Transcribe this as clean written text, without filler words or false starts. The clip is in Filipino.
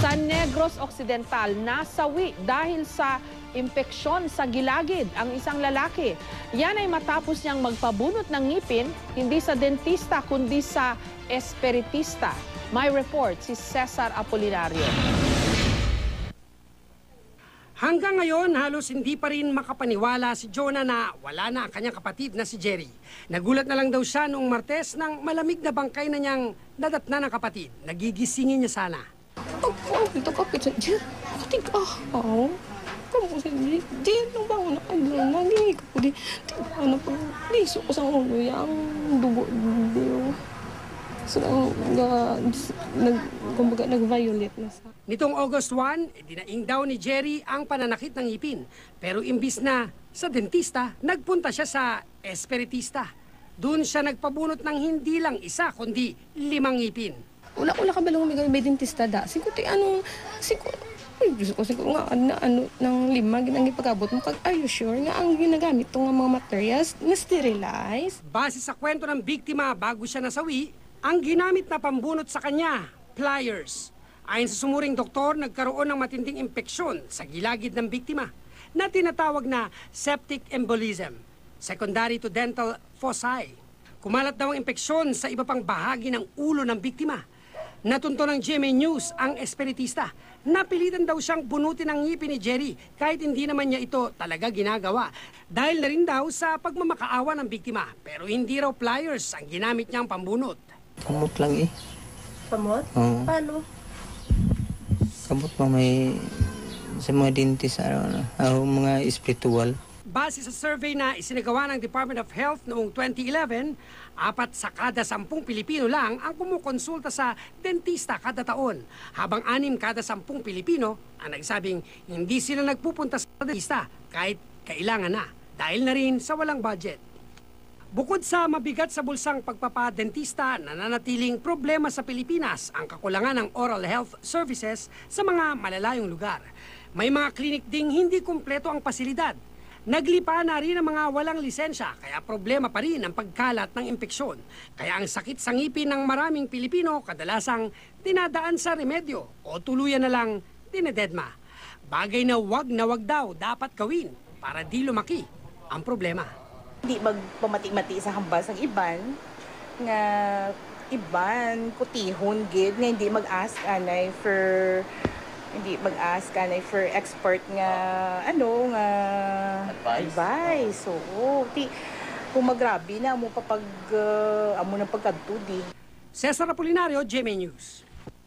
Sa Negros Occidental, nasawi dahil sa impeksyon sa gilagid ang isang lalaki. Yan ay matapos niyang magpabunot ng ngipin, hindi sa dentista kundi sa espiritista. May report si Cesar Apolinario. Hanggang ngayon, halos hindi pa rin makapaniwala si Jonah na wala na ang kanyang kapatid na si Jerry. Nagulat na lang daw siya noong Martes nang malamig na bangkay na niyang nadatna ng kapatid. Nagigisingin niya sana. Ito kapit sa Jer. Kating kamu sa Jer. Nung bango na kayo. Nagingig ko di. Ano pa. Liso ko sa ulo. Yang dugo. So, kumbaga, nag-violate na sa... Nitong August 1, dinaing daw ni Jerry ang pananakit ng ngipin. Pero imbis na sa dentista, nagpunta siya sa espiritista. Doon siya nagpabunot ng hindi lang isa, kundi 5 ngipin. Wala ka ba lang may dentista da? Siguro nga ng 5 ginang ipagabot mo. Are you sure nga ang ginagamit itong mga materials na sterilize? Base sa kwento ng biktima bago siya nasawi, ang ginamit na pambunot sa kanya, pliers. Ayon sa sumuring doktor, nagkaroon ng matinding impeksyon sa gilagid ng biktima na tinatawag na septic embolism, secondary to dental foci. Kumalat daw ang impeksyon sa iba pang bahagi ng ulo ng biktima. Natunto ng GMA News ang espiritista. Napilitan daw siyang bunutin ang ngipin ni Jerry kahit hindi naman niya ito talaga ginagawa. Dahil na rin daw sa pagmamakaawa ng biktima. Pero hindi raw pliers ang ginamit niyang pambunot. Kamot lang eh. Kamot? Oo. Paano? Kamot pa may sa mga dentist, mga espiritual. Base sa survey na isinagawa ng Department of Health noong 2011, 4 sa kada 10 Pilipino lang ang kumukonsulta sa dentista kada taon, habang 6 kada 10 Pilipino ang nagsabing hindi sila nagpupunta sa dentista kahit kailangan na dahil na rin sa walang budget. Bukod sa mabigat sa bulsang pagpapadentista, nananatiling problema sa Pilipinas ang kakulangan ng oral health services sa mga malalayong lugar. May mga klinik ding hindi kumpleto ang pasilidad. Naglipa na rin ang mga walang lisensya, kaya problema pa rin ang pagkalat ng impeksyon. Kaya ang sakit sa ngipin ng maraming Pilipino kadalasang dinadaan sa remedyo o tuluyan na lang dinededma. Bagay na wag daw dapat gawin para di lumaki ang problema. Hindi magpamati-mati sa hambas ng iban nga iban kutihon gid nga hindi mag-ask anay for expert nga nga advice. So, kung magrabi na mo amo ng pagkadto di. Cesar Apolinario, GMA News.